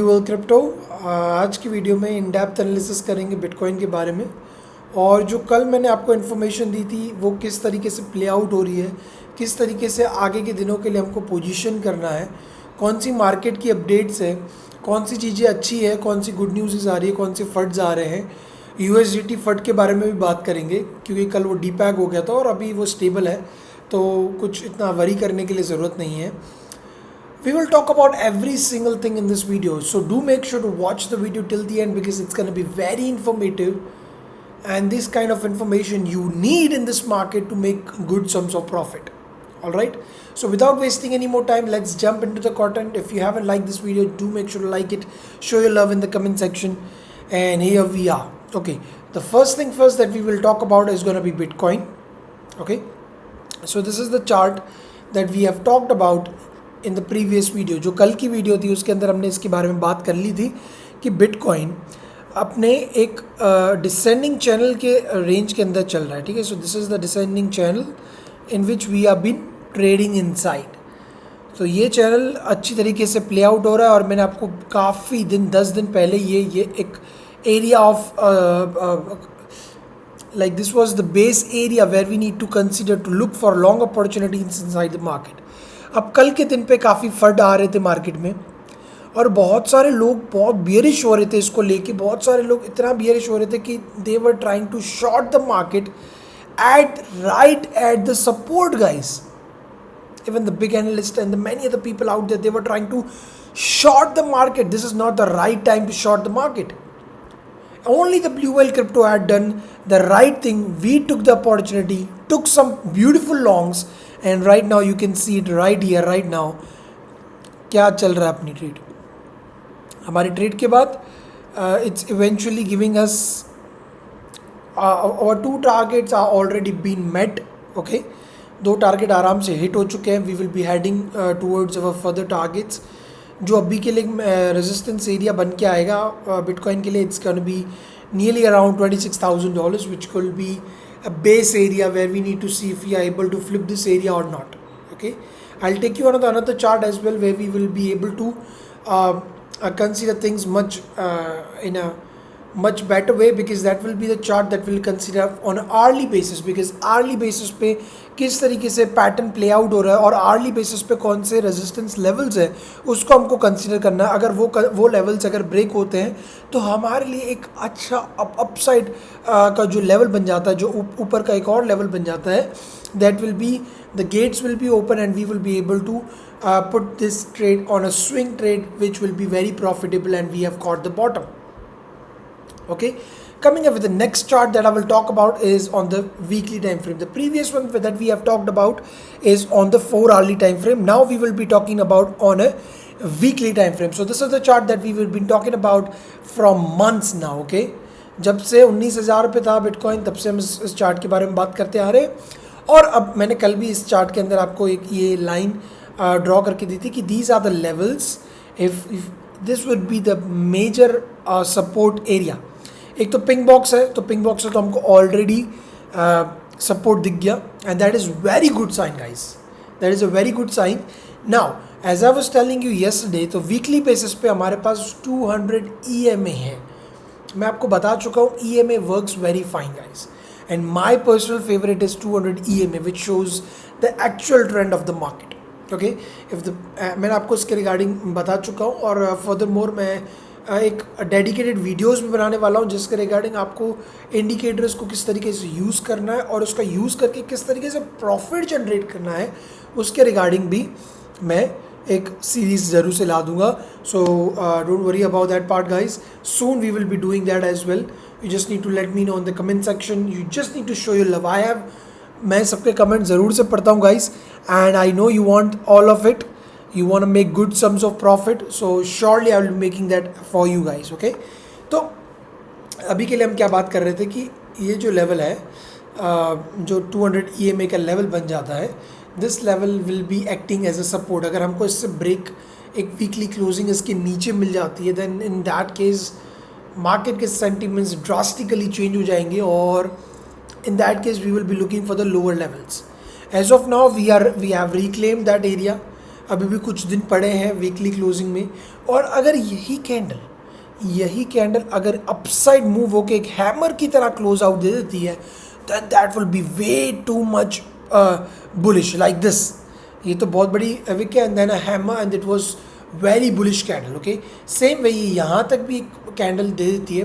World crypto आज की video में इन डेप्थ एनालिसिस करेंगे बिटकॉइन के बारे में। और जो कल मैंने आपको इन्फॉर्मेशन दी थी वो किस तरीके से प्ले आउट हो रही है, किस तरीके से आगे के दिनों के लिए हमको पोजीशन करना है, कौन सी मार्केट की अपडेट्स है, कौन सी चीज़ें अच्छी है, कौन सी गुड न्यूज़ आ रही है, कौन से फंड्स आ रहे हैं। USDT फंड के बारे में भी बात करेंगे क्योंकि कल वो डीपैग हो गया था और अभी वो स्टेबल है, तो कुछ इतना वरी करने के लिए ज़रूरत नहीं है। We will talk about every single thing in this video, so do make sure to watch the video till the end because it's going to be very informative, and this kind of information you need in this market to make good sums of profit. All right, so without wasting any more time, let's jump into the content. If you haven't liked this video, do make sure to like it, show your love in the comment section, and here we are. Okay, the first thing first that we will talk about is going to be Bitcoin. Okay, so this is the chart that we have talked about in the previous video. जो कल की video थी उसके अंदर हमने इसके बारे में बात कर ली थी कि बिटकॉइन अपने एक डिसेंडिंग चैनल के रेंज के अंदर चल रहा है। ठीक है, so this is the descending channel in which we are been trading inside. तो ये चैनल अच्छी तरीके से प्ले आउट हो रहा है और मैंने आपको काफ़ी दिन 10 दिन पहले ये एक area of like this was the base area where we need to consider to look for long opportunities inside the market. अब कल के दिन पे काफ़ी फंड आ रहे थे मार्केट में और बहुत सारे लोग बहुत बियरिश हो रहे थे इसको लेके। बहुत सारे लोग इतना बियरिश हो रहे थे कि they were trying to short the market right at the support, guys. Even the big analysts and the many other people out there, they were trying to short the market. This is not the right time to short the market. Only the Blue Whale Crypto had done the right thing. We took the opportunity, took some beautiful longs, and right now you can see it right here, right now. क्या चल रहा है अपनी trade. हमारी trade के बाद it's eventually giving us our two targets are already been met. Okay, दो target आराम से हिट हो चुके हैं। We will be heading towards our further targets. जो अभी के लिए रेजिस्टेंस एरिया बन के आएगा बिटकॉइन के लिए, it's gonna be nearly around $26,000 which will be a base area where we need to see if we are able to flip this area or not. Okay, I'll take you on another chart as well where we will be able to consider things much in a much better way because that will be the chart that will consider on an hourly basis because hourly basis पे किस तरीके से pattern play out हो रहा है और hourly basis पे कौन से रेजिस्टेंस लेवल्स है उसको हमको कंसीडर करना है। अगर वो लेवल्स अगर ब्रेक होते हैं तो हमारे लिए एक अच्छा अपसाइड का जो लेवल बन जाता है, जो ऊपर का एक और लेवल बन जाता है, that will be the gates will be open and we will be able to put this trade on a swing trade which will be very profitable and we have caught the bottom. Okay, coming up with the next chart that I will talk about is on the weekly time frame. The previous one that we have talked about is on the 4 hourly time frame. Now we will be talking about on a weekly time frame. So this is the chart that we will be talking about from months now. Okay, जब से 19,000 पे था bitcoin तब से हम इस chart के बारे में बात करते आ रहे हैं और अब मैंने कल भी इस चार्ट के अंदर आपको एक ये लाइन ड्रॉ करके दी थी कि these are the levels if this would be the major support area. एक तो पिंक बॉक्स है, तो पिंक बॉक्स है तो हमको ऑलरेडी सपोर्ट दिख गया and that is very good sign guys, that is a very good sign. Now as I was telling you yesterday, तो वीकली बेसिस पे हमारे पास 200 EMA है. मैं आपको बता चुका हूँ EMA works very fine guys and my personal favourite is 200 EMA which shows the actual trend of the market. Okay, मैंने आपको इसके रिगार्डिंग बता चुका हूँ और फर्दर मोर मैं एक डेडिकेटेड वीडियोस भी बनाने वाला हूँ जिसके रिगार्डिंग आपको इंडिकेटर्स को किस तरीके से यूज़ करना है और उसका यूज़ करके किस तरीके से प्रॉफिट जनरेट करना है उसके रिगार्डिंग भी मैं एक सीरीज़ ज़रूर से ला दूंगा. So don't worry about that part guys, soon we will be doing that as well. You just need to let me know in the comment section, you just need to show your love. मैं सबके कमेंट ज़रूर से पढ़ता हूँ guys and I know you want all of it. You want to make good sums of profit, so surely I will be making that for you guys. Okay, तो अभी के लिए हम क्या बात कर रहे थे कि ये जो लेवल है जो 200 EMA का लेवल बन जाता है, this level will be acting as a support. अगर हमको इससे ब्रेक एक वीकली क्लोजिंग इसके नीचे मिल जाती है then in that case market के सेंटिमेंट्स ड्रास्टिकली चेंज हो जाएंगे और in that case we will be looking for the lower levels. As of now we have reclaimed that area. अभी भी कुछ दिन पड़े हैं वीकली क्लोजिंग में, और अगर यही कैंडल अगर अपसाइड मूव होके एक हैमर की तरह क्लोज आउट दे देती है, then that will be way too much bullish like this. ये तो बहुत बड़ी विक है, and then a hammer and it was very bullish candle. Okay, same way यहाँ तक भी एक कैंडल दे देती है.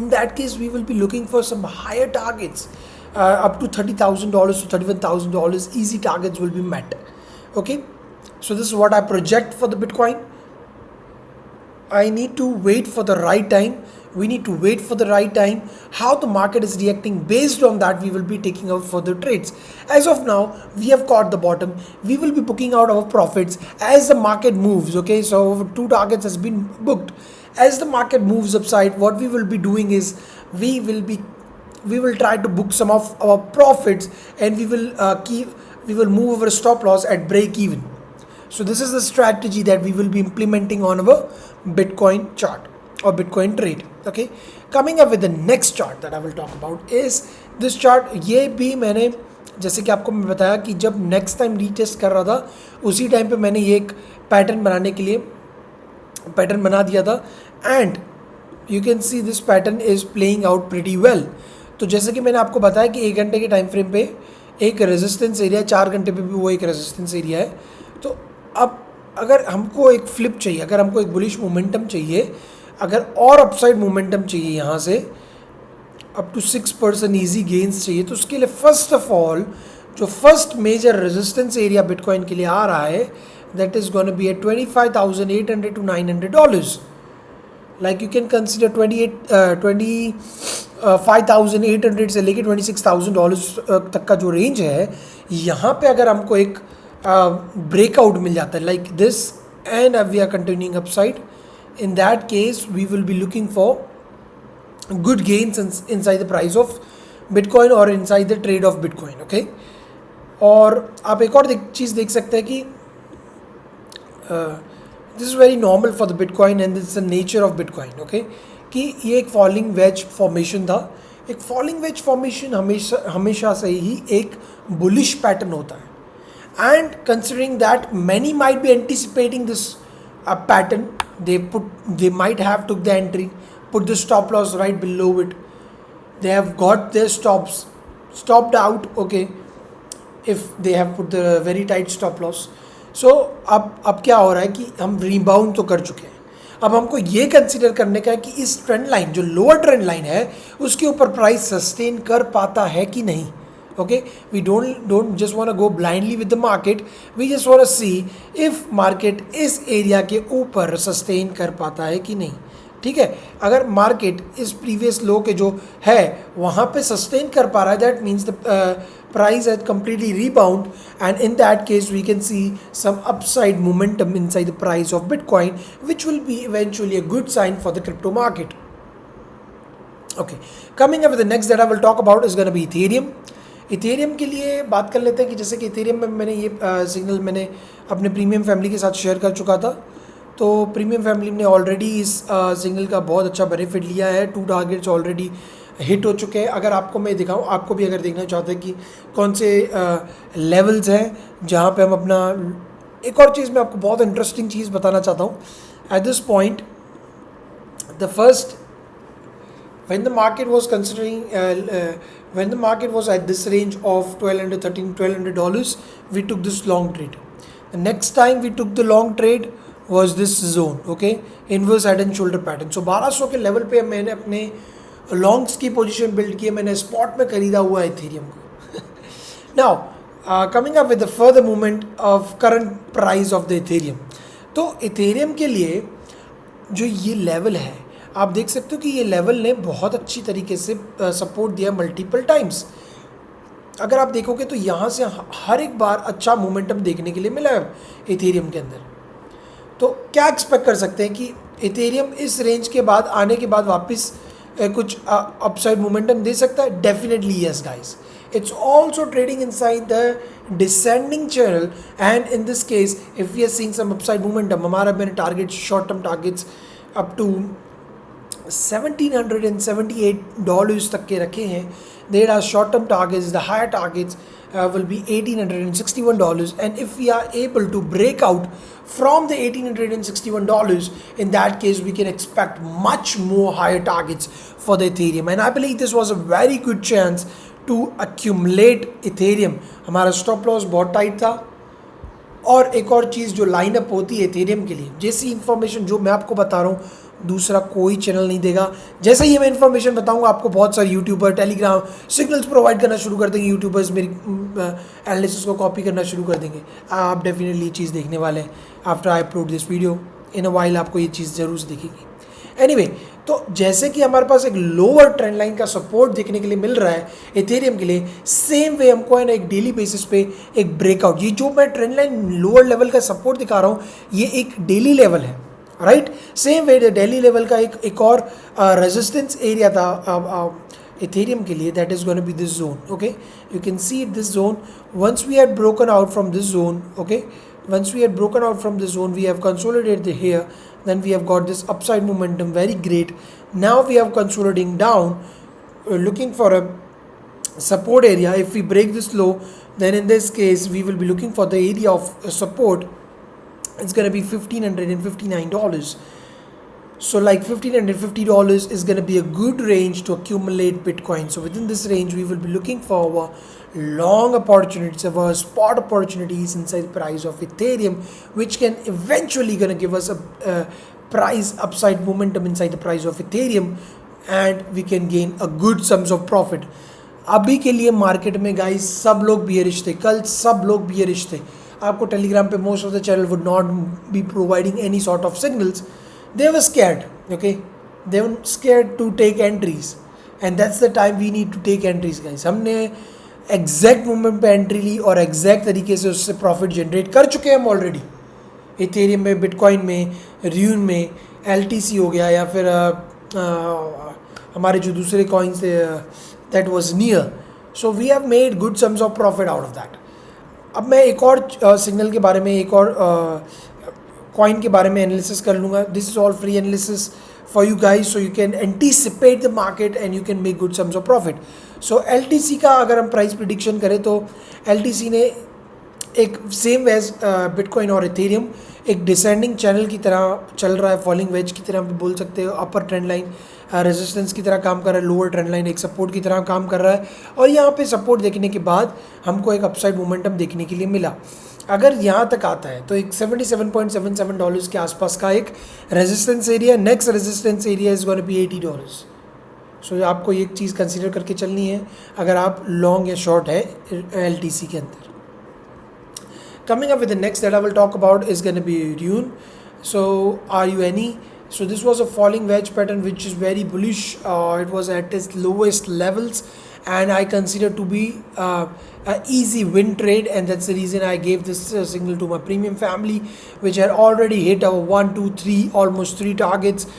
In that case we will be looking for some higher targets, up to $30,000 to $31,000 easy targets will be met. Okay, so this is what I project for the Bitcoin. I need to wait for the right time. We need to wait for the right time. How the market is reacting, based on that we will be taking out further trades. As of now, we have caught the bottom. We will be booking out our profits as the market moves. Okay, so 2 targets has been booked. As the market moves upside, what we will be doing is we will try to book some of our profits, and we will move our stop loss at break even. So this is the strategy that we will be implementing on our Bitcoin chart or Bitcoin trade. Okay, coming up with the next chart that I will talk about is this chart. ये भी मैंने जैसे कि आपको मैं बताया कि जब नेक्स्ट टाइम रीटेस्ट कर रहा था उसी टाइम पे मैंने ये एक पैटर्न बनाने के लिए पैटर्न बना दिया था, and you can see this pattern is playing out pretty well. तो जैसे कि मैंने आपको बताया कि 1 घंटे के टाइम फ्रेम पे एक रेजिस्टेंस एरिया, 4 घंटे पे भी वो एक रेजिस्टेंस एरिया है. तो अब अगर हमको एक फ्लिप चाहिए, अगर हमको एक बुलिश मोमेंटम चाहिए, अगर और अपसाइड मोमेंटम चाहिए यहाँ से अप टू 6% ईजी गेंस चाहिए, तो उसके लिए फर्स्ट ऑफ ऑल जो first major resistance area bitcoin के लिए आ रहा है, that is gonna be at $25,800 to $900. Like you can consider 25,800 से लेके $26,000 तक का जो रेंज है, यहाँ पे अगर हमको एक ब्रेकआउट मिल जाता है like this and we are continuing upside, in that case we will be looking for good gains inside the price of Bitcoin or inside the trade of Bitcoin. Okay, और आप एक और चीज़ देख सकते हैं कि this is very normal for the Bitcoin and this is the nature of Bitcoin. Okay, कि ये एक फॉलिंग वेज फॉर्मेशन था. एक फॉलिंग वेज फॉर्मेशन हमेशा से ही एक बुलिश पैटर्न होता है, and considering that many might be anticipating this pattern, they might have took the entry, put the stop loss right below it, they have got their stopped out. Okay, if they have put the very tight stop loss. So अब क्या हो रहा है कि हम rebound तो कर चुके हैं. अब हमको ये कंसिडर करने का है कि इस ट्रेंड लाइन जो लोअर ट्रेंड लाइन है उसके ऊपर प्राइस सस्टेन कर पाता है कि नहीं. Okay, we don't just want to go blindly with the market, we just want to see if market इस एरिया के ऊपर सस्टेन कर पाता है कि नहीं. ठीक है, अगर मार्केट इस प्रीवियस लो के जो है वहाँ पे सस्टेन कर पा रहा है, that means the price has completely rebound, and in that case we can see some upside momentum inside the price of Bitcoin, which will be eventually a good sign for the crypto market. Okay, coming up with the next that I will talk about is going to be Ethereum. Ethereum के लिए बात कर लेते हैं कि जैसे कि Ethereum में मैंने ये सिग्नल मैंने अपने प्रीमियम फैमिली के साथ शेयर कर चुका था. तो प्रीमियम फैमिली ने ऑलरेडी इस सिग्नल का बहुत अच्छा बेनिफिट लिया है. 2 टारगेट्स ऑलरेडी हिट हो चुके हैं. अगर आपको मैं दिखाऊं, आपको भी अगर देखना चाहते हैं कि कौन से लेवल्स हैं जहाँ पे हम अपना, एक और चीज़ मैं आपको बहुत इंटरेस्टिंग चीज़ बताना चाहता हूँ. At this point the first when the market was considering when the market was at this range of $1,200 we took this long trade. The next time we took the long trade was this zone. Okay, inverse head and shoulder pattern. So 1200 के level पे मैंने अपने longs की position build की है, मैंने spot में खरीदा हुआ है इथेरियम को. Now coming up with the further movement of current price of the Ethereum. तो इथेरियम के लिए जो ये लेवल है, आप देख सकते हो कि ये लेवल ने बहुत अच्छी तरीके से सपोर्ट दिया मल्टीपल टाइम्स. अगर आप देखोगे तो यहाँ से हर एक बार अच्छा मोमेंटम देखने के लिए मिला है इथेरियम के अंदर. तो क्या एक्सपेक्ट कर सकते हैं कि इथेरियम इस रेंज के बाद आने के बाद वापस कुछ अपसाइड मोमेंटम दे सकता है? Definitely yes guys. It's also trading inside the descending channel, and in this case if we are seeing some upside momentum, हमारा मैंने target short term targets up to $1,778 तक के रखे हैं. There are short term targets, the higher targets will be $1,861, and if we are able to break out from the $1,861, in that case we can expect much more higher targets for the Ethereum, and I believe this was a very good chance to accumulate Ethereum. हमारा stop loss बहुत tight था, और एक और चीज़ जो lineup होती है Ethereum के लिए, जैसी इन्फॉर्मेशन जो मैं आपको बता रहा हूँ दूसरा कोई चैनल नहीं देगा। जैसे ही मैं इन्फॉर्मेशन बताऊंगा आपको बहुत सारे यूट्यूबर टेलीग्राम सिग्नल्स प्रोवाइड करना शुरू कर देंगे, यूट्यूबर्स मेरी एनालिसिस को कॉपी करना शुरू कर देंगे। आप डेफिनेटली ये चीज़ देखने वाले हैं after I upload this video in a while, आपको ये चीज़ ज़रूर से दिखेगी। एनीवे, तो जैसे कि हमारे पास एक लोअर ट्रेंड लाइन का सपोर्ट देखने के लिए मिल रहा है एथेरियम के लिए, सेम वे हमको है ना एक डेली बेसिस पे एक ब्रेकआउट, ये जो मैं ट्रेंड लाइन लोअर लेवल का सपोर्ट दिखा रहा हूँ ये एक डेली लेवल है, right. Same way daily level का एक और रेजिस्टेंस एरिया था एथेरियम के लिए, that is going to be this zone, okay. You can see this zone, once we had broken out from this zone, okay, once we had broken out from this zone, we have consolidated here, then we have got this upside momentum, very great. Now we have consolidating down, looking for a support area. If we break this low, then in this case we will be looking for the area of support. It's going to be $1,559. So like $1,550 is going to be a good range to accumulate Bitcoin. So within this range we will be looking for our long opportunities, our spot opportunities inside the price of Ethereum, which can eventually going to give us a price upside momentum inside the price of Ethereum, and we can gain a good sums of profit. अभी के लिए market में guys सब लोग bearish थे, कल सब लोग बियरिश थे। आपको टेलीग्राम पे most of the channel would not be providing any sort of signals, they were scared, okay, they were scared to take entries, and that's the time we need to take entries guys। हमने exact moment पे entry ली और exact तरीके से उससे profit generate कर चुके हैं हम ऑलरेडी, इथेरियम में, बिटकॉइन में, र्यून में, LTC हो गया, या फिर हमारे जो दूसरे कॉइन्स थे that was near, so we have made good sums of profit out of that. अब मैं एक और सिग्नल के बारे में, एक और कॉइन के बारे में एनालिसिस कर लूँगा। This is all free analysis for you guys, so you can anticipate the market and you can make good sums of profit. So LTC का अगर हम प्राइस प्रिडिक्शन करें तो LTC ने एक सेम वेज बिटकॉइन और इथेरियम एक descending channel की तरह चल रहा है, फॉलिंग वेज की तरह भी बोल सकते हो, अपर ट्रेंड लाइन रेजिस्टेंस की तरह काम कर रहा है, लोअर ट्रेंड लाइन एक सपोर्ट की तरह काम कर रहा है, और यहाँ पे सपोर्ट देखने के बाद हमको एक अपसाइड मोमेंटम देखने के लिए मिला। अगर यहाँ तक आता है तो एक $77.77 के आसपास का एक resistance area, next resistance area is going to be $80। सो आपको एक चीज़ कंसीडर करके चलनी है अगर आप लॉन्ग या शॉर्ट है LTC के अंदर। Coming up with the next that I will talk about is going to be Rune. So RUNE. So this was a falling wedge pattern which is very bullish. It was at its lowest levels, and I consider to be an easy win trade, and that's the reason I gave this signal to my premium family, which had already hit our 1, 2, 3, almost 3 targets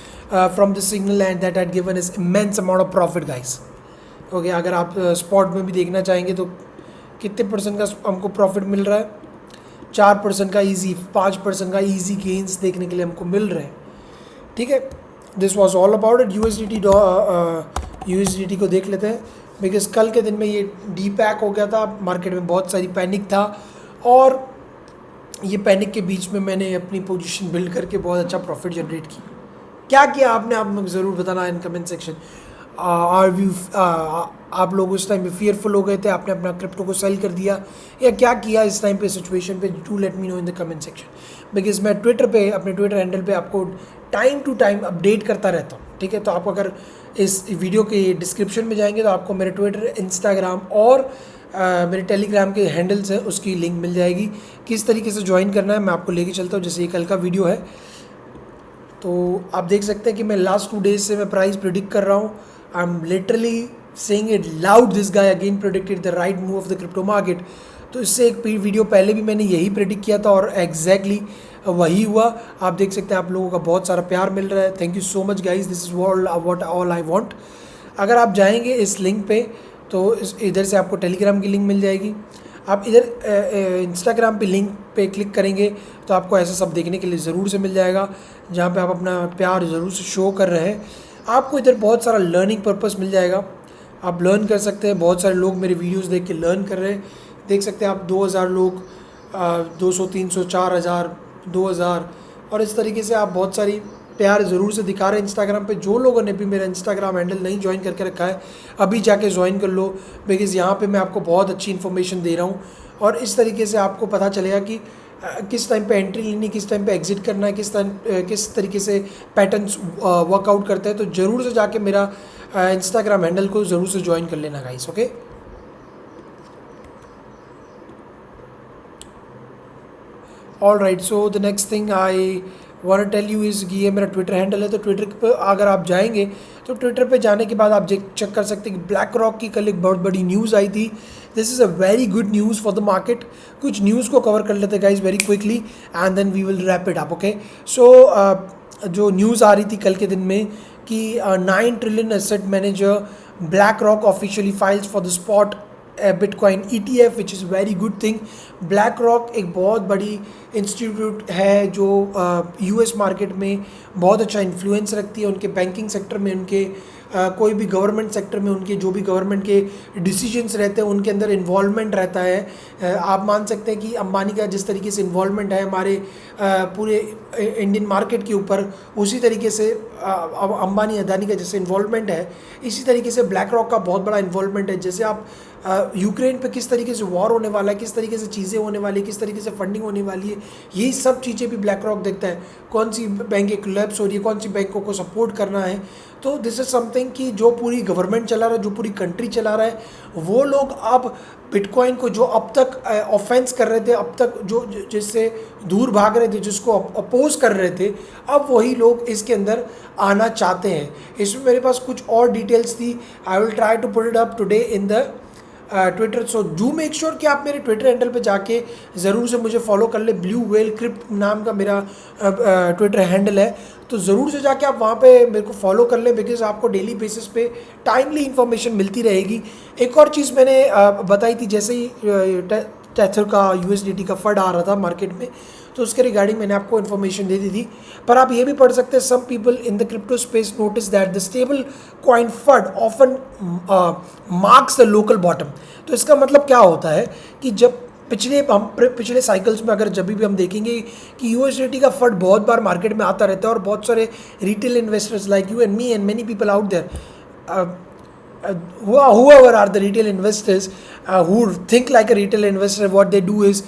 from the signal, and that had given us immense amount of profit, guys. Okay, अगर आप spot में भी देखना चाहेंगे तो कितने % का हमको प्रॉफिट मिल रहा है? 4% का ईजी, 5% का ईजी गेंस देखने के लिए हमको मिल रहे हैं, ठीक है। This was all about it. USDT को देख लेते हैं, बिकॉज कल के दिन में ये डीपैक हो गया था, मार्केट में बहुत सारी पैनिक था, और ये पैनिक के बीच में मैंने अपनी पोजीशन बिल्ड करके बहुत अच्छा प्रॉफिट जनरेट किया। क्या किया आपने, आप मुझे ज़रूर बताना इन कमेंट सेक्शन। आप लोग उस टाइम पे फियरफुल हो गए थे, आपने अपना क्रिप्टो को सेल कर दिया, या क्या किया इस टाइम पे सिचुएशन पे, do let me know in the comment section. Because मैं ट्विटर पे, अपने ट्विटर हैंडल पे आपको टाइम टू टाइम अपडेट करता रहता हूँ, ठीक है। तो आप अगर इस वीडियो के डिस्क्रिप्शन में जाएंगे तो आपको मेरे ट्विटर, इंस्टाग्राम और मेरे टेलीग्राम के हैंडल्स हैं, उसकी लिंक मिल जाएगी। किस तरीके से ज्वाइन करना है मैं आपको लेके चलता हूँ। जैसे ये कल का वीडियो है तो आप देख सकते हैं कि मैं लास्ट 2 डेज से मैं प्राइस प्रिडिक्ट कर रहा हूँ। I am literally saying it loud, this guy again predicted the right move of the crypto market। तो इससे एक वीडियो पहले भी मैंने यही प्रेडिक्ट किया था और एग्जैक्टली वही हुआ। आप देख सकते हैं आप लोगों का बहुत सारा प्यार मिल रहा है। Thank you so much guys, this is what all I want. अगर आप जाएंगे इस लिंक पे तो इधर से आपको टेलीग्राम की लिंक मिल जाएगी। आप इधर इंस्टाग्राम पे लिंक पे क्लिक करेंगे तो आपको ऐसा सब देखने के लिए ज़रूर से मिल जाएगा, जहाँ पे आप अपना प्यार ज़रूर से शो कर रहे हैं। आपको इधर बहुत सारा लर्निंग पर्पस मिल जाएगा, आप लर्न कर सकते हैं। बहुत सारे लोग मेरे वीडियोस देख के लर्न कर रहे हैं देख सकते हैं आप 2000 लोग, 200, 300, 4000, 2000, और इस तरीके से आप बहुत सारी प्यार ज़रूर से दिखा रहे हैं इंस्टाग्राम पे। जो लोगों ने भी मेरा इंस्टाग्राम हैंडल नहीं ज्वाइन करके रखा है, अभी जाके ज्वाइन कर लो, बिकॉज़ यहाँ पे मैं आपको बहुत अच्छी इन्फॉर्मेशन दे रहा हूँ, और इस तरीके से आपको पता चलेगा कि किस टाइम पे एंट्री लेनी, किस टाइम पे एग्जिट करना है, किस तरीके से पैटर्न्स वर्कआउट करते हैं। तो ज़रूर से जाके मेरा इंस्टाग्राम हैंडल को ज़रूर से ज्वाइन कर लेना guys, okay. All right, so the next thing I want tell you is कि ये मेरा ट्विटर हैंडल है। तो ट्विटर पर अगर आप जाएंगे तो ट्विटर पे जाने के बाद आप चेक कर सकते हैं कि ब्लैक रॉक की कल एक बहुत बड़ी न्यूज़ आई थी। This is a very good news for the market. कुछ न्यूज़ को कवर कर लेते guys very quickly and then we will wrap it up, okay. So जो न्यूज़ आ रही थी कल के दिन में कि 9 trillion asset manager black rock officially files for the spot bitcoin ETF, which is very good thing. Black rock एक बहुत बड़ी इंस्टीट्यूट है जो US मार्केट में बहुत अच्छा इन्फ्लुएंस रखती है। उनके बैंकिंग सेक्टर में, उनके कोई भी गवर्नमेंट सेक्टर में, उनके जो भी गवर्नमेंट के डिसीजंस रहते हैं उनके अंदर इन्वॉल्वमेंट रहता है। आप मान सकते हैं कि अंबानी का जिस तरीके से इन्वॉल्वमेंट है हमारे पूरे इंडियन मार्केट के ऊपर, उसी तरीके से अंबानी अदानी का जैसे इन्वॉल्वमेंट है, इसी तरीके से ब्लैक रॉक का बहुत बड़ा इन्वॉल्वमेंट है। जैसे आप यूक्रेन पे किस तरीके से वॉर होने वाला है, किस तरीके से चीज़ें होने वाली है, किस तरीके से फंडिंग होने वाली है, यही सब चीज़ें भी ब्लैक रॉक देखता है। कौन सी बैंक कोलैप्स हो रही है, कौन सी बैंकों को सपोर्ट करना है। तो दिस इज़ समथिंग कि जो पूरी गवर्नमेंट चला रहा है, जो पूरी कंट्री चला रहा है, वो लोग अब बिटकॉइन को जो अब तक ऑफेंस कर रहे थे, अब तक जो जिससे दूर भाग रहे थे, जिसको अपोज कर रहे थे, अब वही लोग इसके अंदर आना चाहते हैं। इसमें मेरे पास कुछ और डिटेल्स थी, I will try to put it up today in the Twitter. So do make sure कि आप मेरे ट्विटर हैंडल पे जाके ज़रूर से मुझे फॉलो कर ले। ब्लू व्हेल क्रिप्ट नाम का मेरा ट्विटर हैंडल है, तो ज़रूर से जाके आप वहाँ पे मेरे को फॉलो कर ले, बिकॉज आपको डेली बेसिस पे टाइमली इन्फॉर्मेशन मिलती रहेगी। एक और चीज़ मैंने बताई थी, जैसे ही टेथर का USDT का फंड आ रहा था मार्केट में, तो उसके रिगार्डिंग मैंने आपको इन्फॉर्मेशन दे दी थी। पर आप ये भी पढ़ सकते हैं, some people in the crypto space notice that the stable coin fund often marks the local bottom. तो इसका मतलब क्या होता है कि जब पिछले साइकिल्स में अगर जब भी हम देखेंगे कि USDT का फंड बहुत बार मार्केट में आता रहता है, और बहुत सारे retail investors like you and me and many people out there, whoever are the retail investors who think like a retail investor, what they do is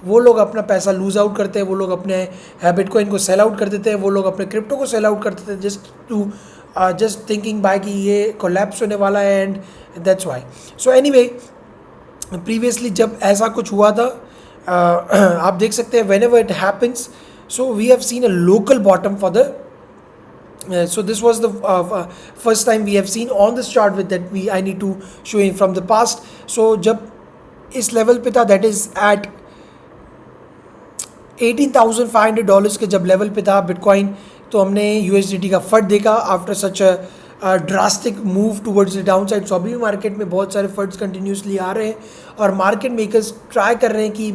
वो लोग अपना पैसा लूज आउट करते हैं, वो लोग अपने बिटकॉइन को सेल आउट कर देते हैं, वो लोग अपने क्रिप्टो को सेल आउट कर देते हैं, जस्ट थिंकिंग बाय कि ये कोलैप्स होने वाला है, and that's why. So anyway, previously जब ऐसा कुछ हुआ था, आप देख सकते हैं whenever it happens, so we have seen a local bottom for the so this was the first time we have seen on this chart with that I need to show you from the past. So जब इस level पे था, that is at $18,500 के जब level पे था bitcoin, तो हमने USDT का फंड देखा after such a drastic move towards the downside. सो अभी भी मार्केट में बहुत सारे फंड्स कंटिन्यूसली आ रहे हैं, और मार्केट मेकर्स ट्राई कर रहे हैं कि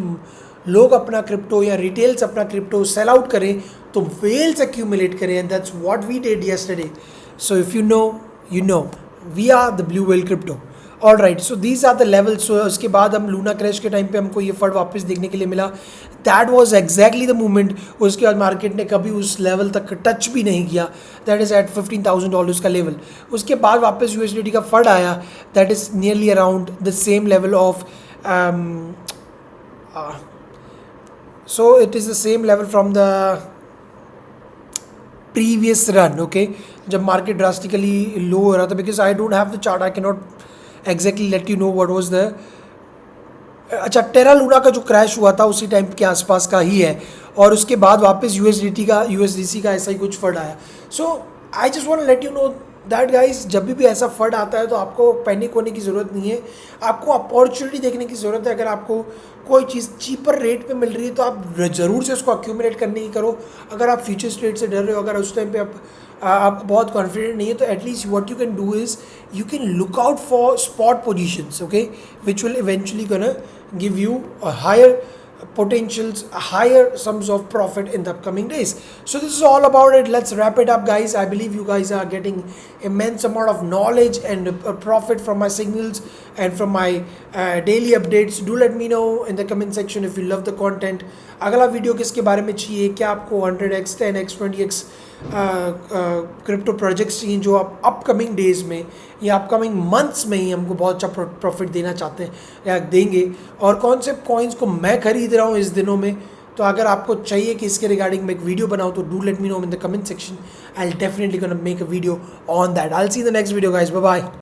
लोग अपना क्रिप्टो या रिटेल्स अपना क्रिप्टो सेल आउट करें, तो वेल्स एक्यूमुलेट करें, and that's what we did yesterday. So if you know we are the blue whale crypto. All right, so these are the levels. So उसके बाद हम Luna crash के time पे हमको ये फंड वापस देखने के लिए मिला। That was exactly the movement. उसके बाद मार्केट ने कभी उस लेवल तक टच भी नहीं किया, दैट इज़ एट $15,000 का लेवल। उसके बाद वापस USDT का फंड आया, that is nearly around the same level of so it is the same level from the previous run, okay, जब मार्केट ड्रास्टिकली लो हो रहा था, because I don't have the chart, I can not exactly late you know what was the अच्छा Terra Luna का जो crash हुआ था उसी टाइम के आसपास का ही है, और उसके बाद वापस USDC का ऐसा ही कुछ फंड आया। So I just want let you know that guys, जब भी ऐसा फंड आता है तो आपको पैनिक होने की ज़रूरत नहीं है, आपको अपॉर्चुनिटी देखने की ज़रूरत है। अगर आपको कोई चीज़ चीपर रेट पे मिल रही है तो आप ज़रूर से उसको एक्यूमुलेट करने की करो। अगर आप फ्यूचर ट्रेड से डर रहे हो, अगर उस टाइम पे आप बहुत कॉन्फिडेंट नहीं है, तो at least what you can do is you can look out for spot positions, okay, which will eventually gonna give you a higher potentials, higher sums of profit in the upcoming days. So this is all about it. Let's wrap it up, guys. I believe you guys are getting immense amount of knowledge and profit from my signals and from my daily updates. Do let me know in the comment section if you love the content. अगला video किसके बारे में चाहिए, क्या आपको 100x 10x 20x crypto projects चाहिए जो आप अपकमिंग डेज में या अपकमिंग मंथ्स में ही हमको बहुत अच्छा प्रॉफिट देना चाहते हैं या देंगे, और कौन से कॉइन्स को मैं खरीद रहा हूँ इस दिनों में. तो अगर आपको चाहिए कि इसके रिगार्डिंग मैं एक वीडियो बनाऊँ तो do let me know in the comment section. I will definitely gonna make a video on that. I will see the next video guys. Bye bye.